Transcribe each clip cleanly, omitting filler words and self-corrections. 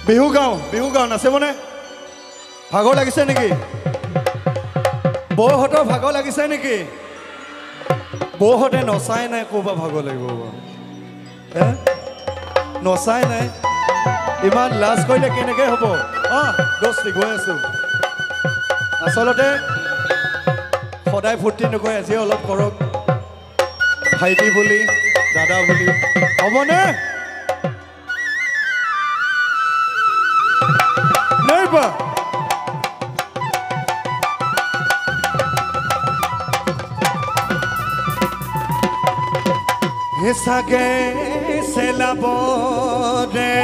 বিহু গাঁও নাচিবনে ভাগৰ লাগিছে নেকি বৌহঁতৰ ভাগৰ লাগিছে নেকি বৌহঁতে নচাই নাই ক'বা ভাগৰ লাগিব নচাই নাই ইমান লাজ কৰিলে কেনেকৈ হ'ব দোস্তি গৈ আছো আচলতে সদায় ফূৰ্তি নকৰে আজি অলপ কৰক ভাইটি বুলি দাদা বুলি হ'বনে নাইবা হেঁচাকে চেলাব দে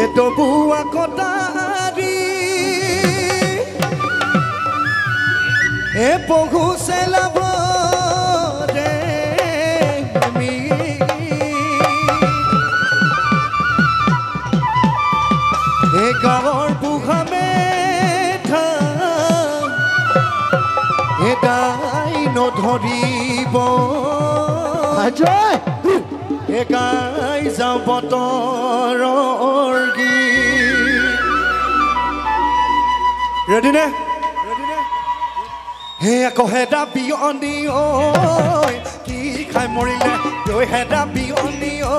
এইটো বুৱা কটাৰী এ পহু চেলাব দে আমি এই গাঁৱৰ বুঢ়া মেঠা এদাই নধৰিব একাই যাওঁ বতৰৰ গীত ৰেডি নে হে আকৌ হেদা বিয়নী ঐ কি খাই মৰিলে তই হেদা বিয়নী ঐ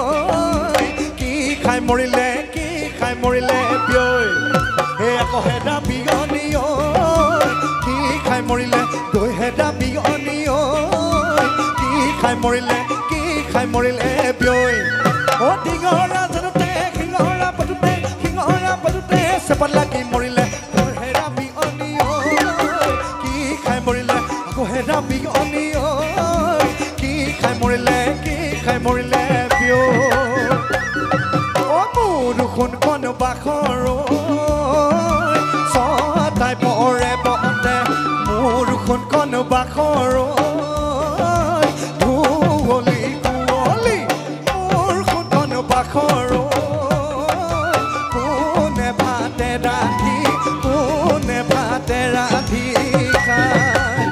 কি খাই মৰিলে বিয়ৈ হে আকৌ হেদা বিয়নী ঐ কি খাই মৰিলে তই হেদা বিয়নী ঐ কি খাই মৰিলে বিয়ৈ অ ডিঙৰা জানোতে শিঙৰা পাতোতে চেপাত লাগি মৰিলে তই হেদা বিয়নী ঐ কি খাই মৰিলে আকৌ হেদা বিয়নী ঐ কি খাই মৰিলে বিয়ৈ অ মোৰ দুখন কণ বাখৰ ছটাই পৰে বতে মোৰ দুখন কণ বাখৰ ধুৱলি কুঁৱলি মোৰ দুখন বাখৰ কোনে ভাতে ৰান্ধি খায়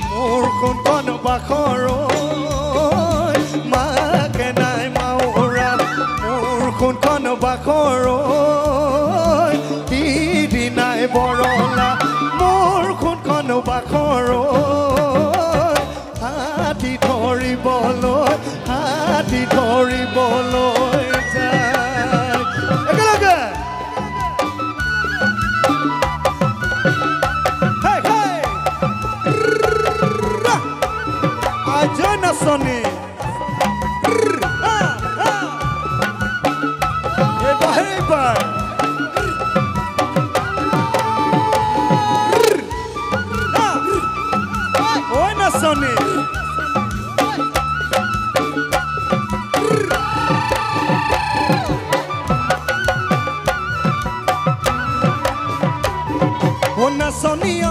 মোৰ দুখন বাখৰ মাকে নাই মাউৰা মোৰ দুখন বাখৰ দিদি নাই বৰলা মোৰ দুখন বাখৰ হাতী ধৰিবলৈ যায় একেলগে আজ নাচনী এইবাৰ ঐ নাচনী নাচনী ঐ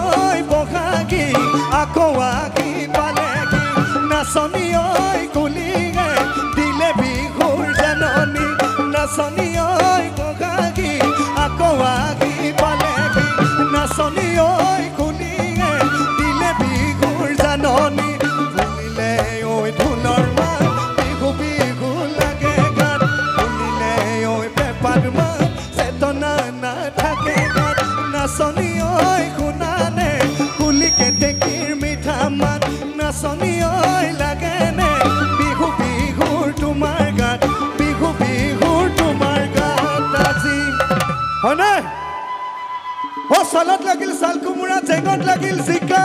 বহাগী আকৌ আগি পালেগি নাচনী ঐ কুলিয়ে দিলে বিহুৰ জাননী নাচনী ঐ বহাগী আকৌ আগি পালেগি নাচনী ঐ কুলিয়ে দিলে বিহুৰ জাননী শুনিলে ঐ ঢোলৰ মাত বিহু লাগে গাত শুনিলে ঐ পেপাৰ মাত চেতনা নাথাকে গাত নাচনী ঐ শুনানে কুলিকে টেকিৰ মিঠা মাত নাচনী ঐ লাগেনে বিহুৰ তোমাৰ গাত বিহুৰ তোমাৰ গাত আজি হয়নে অ চালত লাগিল চাল কোমোৰা জেঙত লাগিল জিকা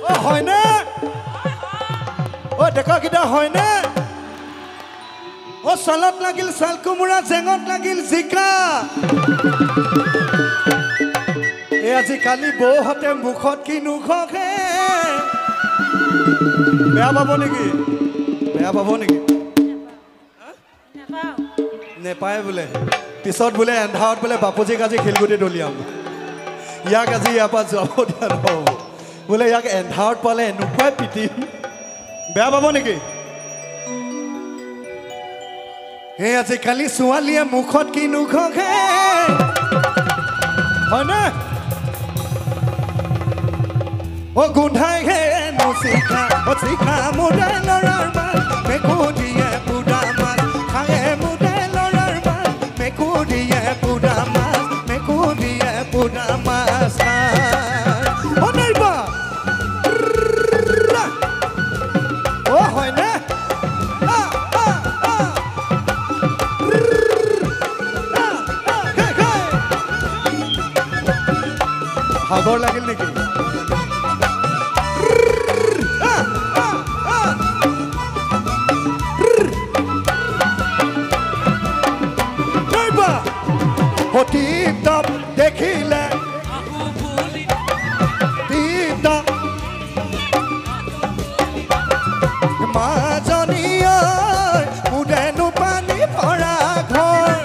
অ হয়নে অ ডেকাকেইটা হয়নে অ চালত লাগিল চাল কোমোৰা জেঙত লাগিল জিকা এই আজিকালি বৌহঁতে মুখত কি নুখকে বেয়া পাব নেকি নেপায় বোলে পিছত বোলে এন্ধাৰত বোলে বাপুজীক আজি শিলগুটি দলিয়াম ইয়াক আজি ইয়াৰ পৰা যাব দিয়া নহ'ব বোলে ইয়াক এন্ধাৰত পালে এনেকুৱাই পিটিম বেয়া পাব নেকি এই আজিকালি ছোৱালীয়ে মুখত কি নুখকে হয়নে ও গুন্ধাই হে নো শিখা ও শিখা মোরা লড়ার মান মে কোদিয়ে ভাগৰ লাগিল নেকি টিপ দেখিলে মাজনীয় উদেনো পানী ভৰা ঘৰ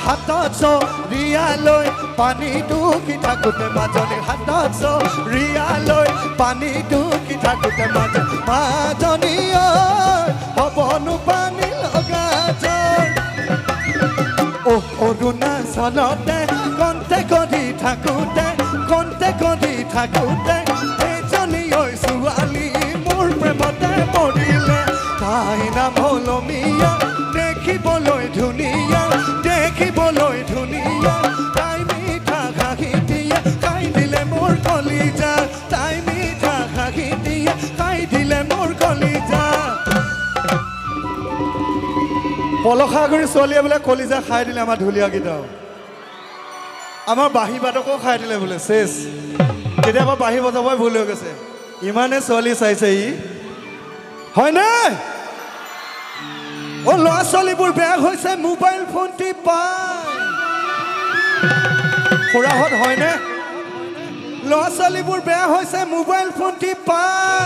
হাতত চৰিয়ালৈ পানী ডুকি থাকোঁতে মাজনী হাতত চৰিয়ালৈ পানী ডুকি থাকোঁতে মাজনীয় হ'বনো পানী লগা জ্বৰ অৰুণাচলতে কণ্টে কৰি থাকোঁতে এজনী ছোৱালী মোৰ প্ৰেমতে পৰিলে তাই নাম হ'ল মিয়া দেখিবলৈ ধুনীয়া তাই মিঠা হাঁহি দিয়ে খাই দিলে মোৰ কলিজা তাই মিঠা হাঁহি দিয়ে খাই দিলে মোৰ কলিজা পলসাগুৰি ছোৱালীয়ে বোলে কলিজা খাই দিলে আমাৰ ঢুলীয়াকেইটাও আমাৰ বাঁহী বাদকো খাই দিলে বোলে চেচ কেতিয়াবা বাঁহী বজাবই ভুল হৈ গৈছে ইমানে ছোৱালী চাইছে ই হয়নে ল'ৰা ছোৱালীবোৰ বেয়া হৈছে মোবাইল ফোন টিপাই খুৰাহঁত হয়নে ল'ৰা ছোৱালীবোৰ বেয়া হৈছে মোবাইল ফোন টিপাই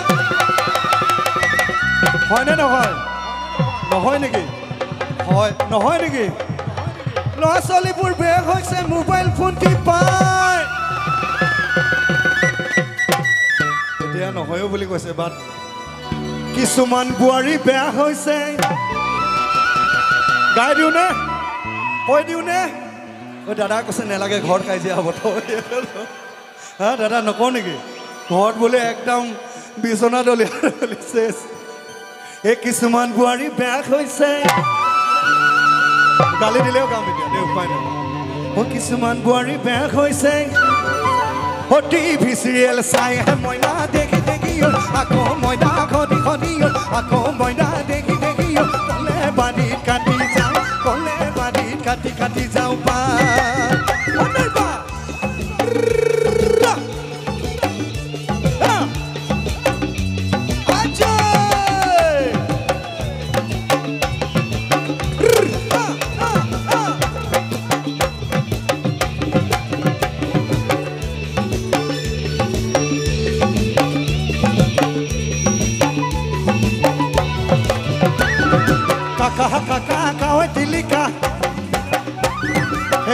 হয়নে নহয় নেকি হয় নহয় নেকি ল'ৰা ছোৱালীবোৰ বেয়া হৈছে মোবাইল ফোন টিপাই এতিয়া নহয়ও বুলি কৈছে বাট কিছুমান বোৱাৰী বেয়া হৈছে গাই দিওঁ নে কৈ দিওঁ নে দাদা কৈছে নেলাগে ঘৰত কাজিয়া হ'ব হা দাদা নকওঁ নেকি ঘৰত বোলে একদম বিচনা দলিয়া চেচ এই কিছুমান বোৱাৰী বেয়া হৈছে গালি দিলেও কাম এতিয়া দে উপায় নাই কিছুমান বোৱাৰী বেয়া হৈছে টিভি চিৰিয়েল চাই মইনা দেখি আকৌ মইনা খদি আকৌ মইনা দেখি কলে বাৰীত কাটি যাওঁ পা Kaka wetilika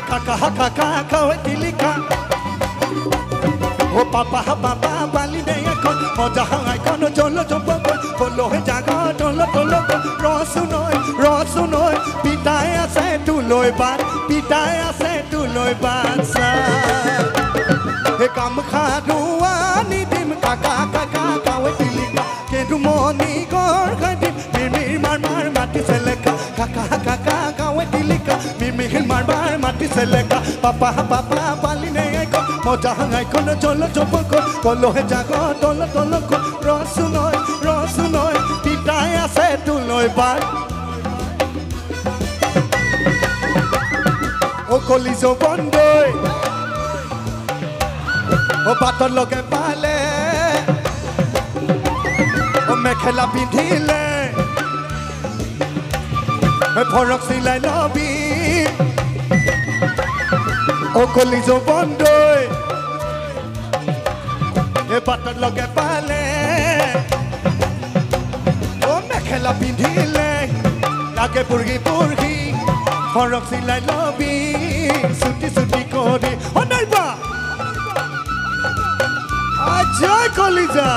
kaka wetilika o papa balide yakon o jahan kono jolo jombo bolo he jaga tolo rosunoi pitaya se tu loi bat sa he kam khaduwa ni dim kaka wetilika ke dumoni gor khadim mir mar mati seleka kaka wetilika mir mar mati seleka papa baline ko moja hangai kono jolo jombo bolo he jaga tolo rosunoi pitaya se tu loi bat o kolizo bondoi o bator loge pale o mekhela pindhile e phorok silai lobi o kolizo bondoi e bator loge pale o mekhela pindhile lage purgi phorok silai lobi suti kori o naiba ajay koliza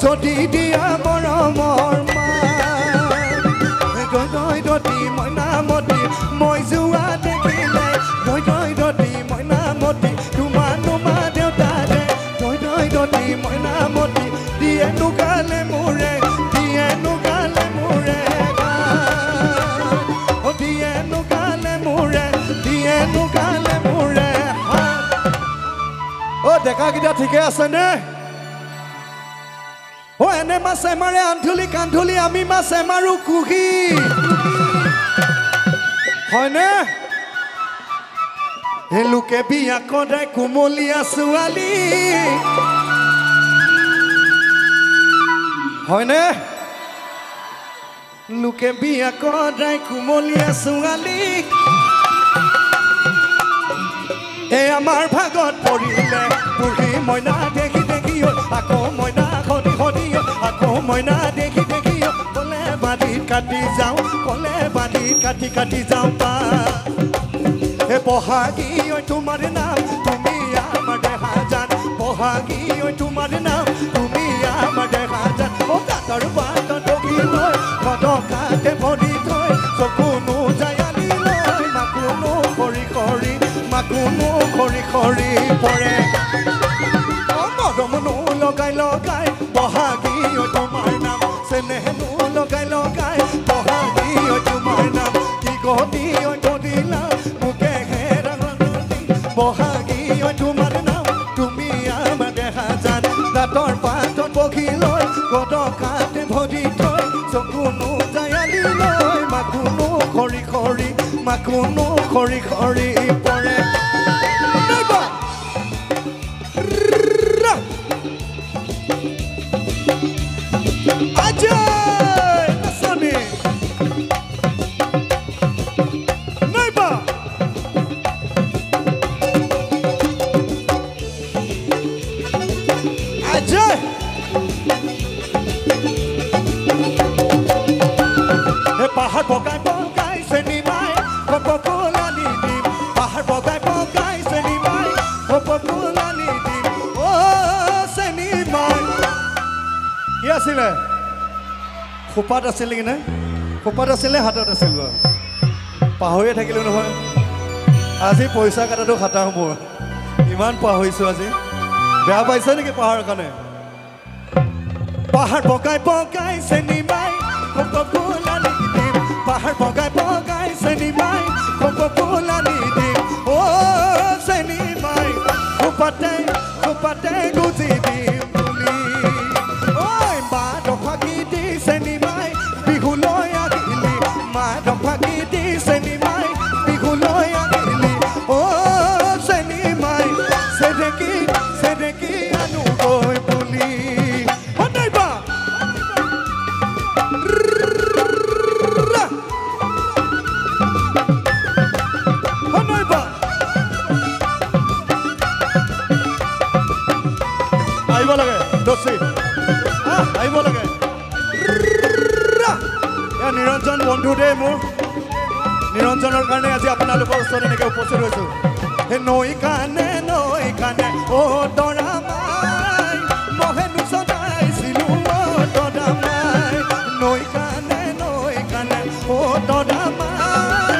Jodi dia moromor ma Doi doti moi na moti moi jua dekhile Doi গালে মোৰে দিয়েনো গালে মোৰে ও দিয়েনো গালে মোৰে ও ডেকা গিটা ঠিকে আছে নে ও এনে মাছে মাৰে আন্ধুলি কান্ধুলি আমি মাছে মাৰো কুহি হয়নে হে লোকে বিয়া কদাই কুমলীয়া ছোৱালী হয়নে লোকে বিয়া কদাই কুমলীয়া ছোৱালী এই আমাৰ ভাগত পৰিলে বুঢ়ী মইনা দেখি দেখি আকৌ মইনা খদি খদি আকৌ মইনা দেখি দেখি কলে বাঁধি কাটি যাওঁ পা হে বহাগী ঐ তোমাৰ নাম তুমি আমাৰ দেহা জান বহাগী ঐ তোমাৰ নাম তুমি আমাৰ দেহা জান ও কাটৰ বাটত বহি লৈ কদকাতে ভৰি থৈ চকুনো জায়ালি লৈ মাকুনো খৰি পৰে ও মৰমনো লগাই বহাগী ঐ তোমাৰ নাম চেনেহনো লগাই বহাগী ঐ তোমাৰ নাম কি গতি ঐ গদিলা মুকে বহাগী ঐ তোমাৰ নাম তুমি আমাৰ দেহা জান দাঁতৰ পাতত বহি লৈ কদকাতে ভৰি থৈ চকুনো জায়ালি লৈ মাকুনো খৰি পৰে পাহাড় বগাই চেনিমাই কপকলানি দিম পাহাড় বগাই চেনিমাই কপকলানি দিম ও চেনিমাই কি আছিলে খোপাত আছিল কি নাই খোপাত আছিলে হাতত আছিল পাহৰিয়ে থাকিলোঁ নহয় আজি পইচা কাটাটো খাটা মোৰ ইমান পাহৰিছোঁ আজি বেয়া পাইছে নেকি পাহাৰৰ কাৰণে পাহাড় বগাই চেনিমাই কপকলানি দিম পাহাড় বগাই চেনিমাই কপকলানি দিম ও চেনিমাই খোপাতে গুজি দিম বুলি ঐ মা দফাকি দি চেনিমাই বিহুলৈ আহিলি মা দফাকি দি চেনিমাই বিহুলৈ আহিলি ও চেনিমাই চেনেকি আনো গৈ বুলি আহিব লাগে দচি আহিব লাগে নিৰঞ্জন বন্ধু দেই মোৰ নিৰঞ্জনৰ কাৰণে আজি আপোনালোকৰ ওচৰত এনেকৈ উপস্থিত হৈছোঁ হে নৈ কানে অ দৰা মাই মহে নুচদাইছিলোঁ অ দৰা মাই নৈ কানে অ দৰা মাই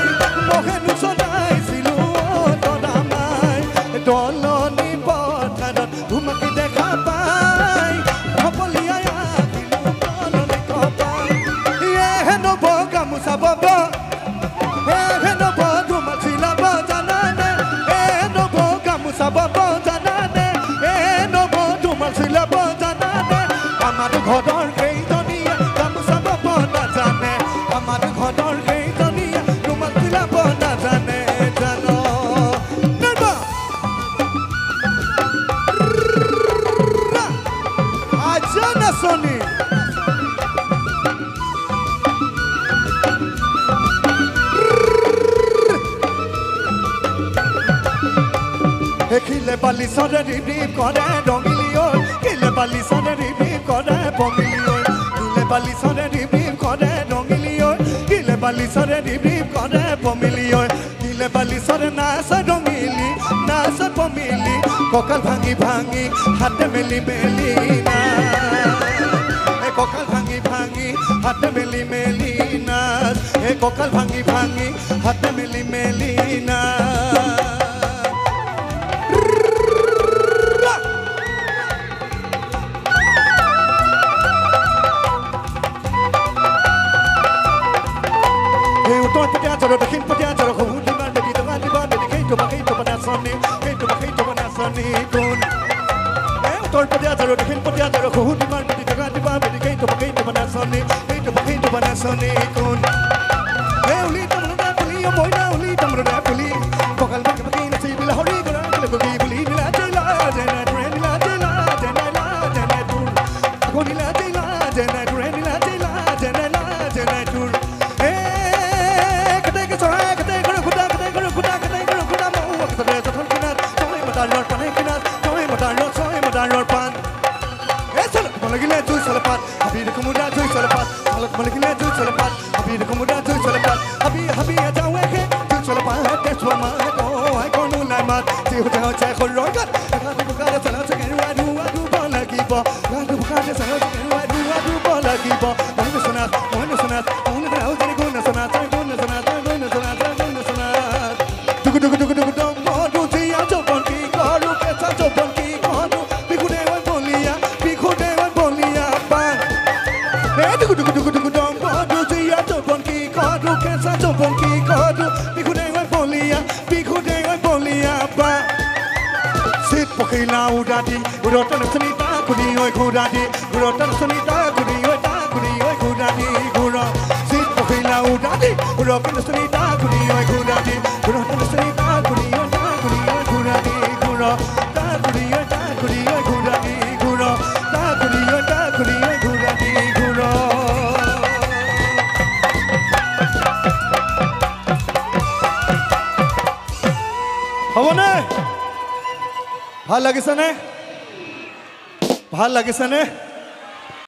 মহে নুচদাইছিলোঁ অ দৰা মাই দলনি পথাৰত ধুমাকি দেখা পাই হপলিয়াই আহিলোঁ দলনি কপাই হেন গামোচা বব হেন ধুমা চিলাব জানানে হেন গামোচা বব জানানে হেন ধুমা চিলাব জানানে আমাৰ ঘৰৰ কেইজনীয়ে গামোচা বব নাজানে আমাৰ ঘৰৰ কেইজনীয়ে ধুমা চিলাব নাজানে জানো নাচনী দেখিলে বালিচৰে ৰিপ কৰে ৰঙিলি ঐ কিলে বালিচৰে ৰিপ কৰে বঙিলি ঐ কিলে বালিচৰে ৰিপ কৰে ৰঙিলি ঐ কিলে বালিচৰে ৰিপ কৰে বঙিলি ঐ কিলে বালিচৰে নাচ ৰঙিলি নাচ বঙিলি কঁকাল ভাঙি হাতে মেলি না কঁকাল ভাঙি হাতে মেলি নাচ কঁকাল ভাঙি হাতে মেলি নাচ বানাসনি কোন তোর পদে আজারো দক্ষিণ পদে আজারো খুদ দিমার পদি টাকা দিবা বেদি কেই তো বানাসনি কোন উলি তমরুদা পুলি ময়না উলি তমরুদা পুলি বকাল বাকে বাকে নাচি বিলা হরি গরা গলে গলি বুলি নীলা জেলা জেনা ট্রেন নীলা জেলা জেনা লা জেনা টুর গনিলা জেলা জেনা ট্রেন নীলা জেলা জেনা লা জেনা টুর কতে কে সরা কতে করে খুদা কতে করে খুদা কতে করে খুদা মো কতে রে তখন কিনাত তোই মতার লট পানে কিনাত তোই মতার lot PAN salak malagile joy salapat habir kumuda joy salapat salak malagile joy salapat habir kumuda joy salapat habi ajawe ke joy salapat deswa ma ko ai konu lai mat ti ho chai khol roi kat ka tu bukare sala se ke adu ba lagi ba ka tu bukare sala se ke adu ba lagi ba mon sunat mon rao jani gun sunat dugu dom modu ti a jo bon ki karu ke sa jo bon ki karu bikude wa bolia bikude wa bolia pan dugu dom modu ti a jo bon ki karu ke sa jo bon ki karu bikude wa bolia pan sit pokhila udadi urotan sunita kudi oi khudadi urotan sunita kudi oi khudadi guro sit pokhila udadi urotan sunita kudi oi khudadi urotan sunita kudi oi khudadi guro ta kudi oi khudadi guro ta kudi oi khudadi guro হবনে ভাল লাগিছে নে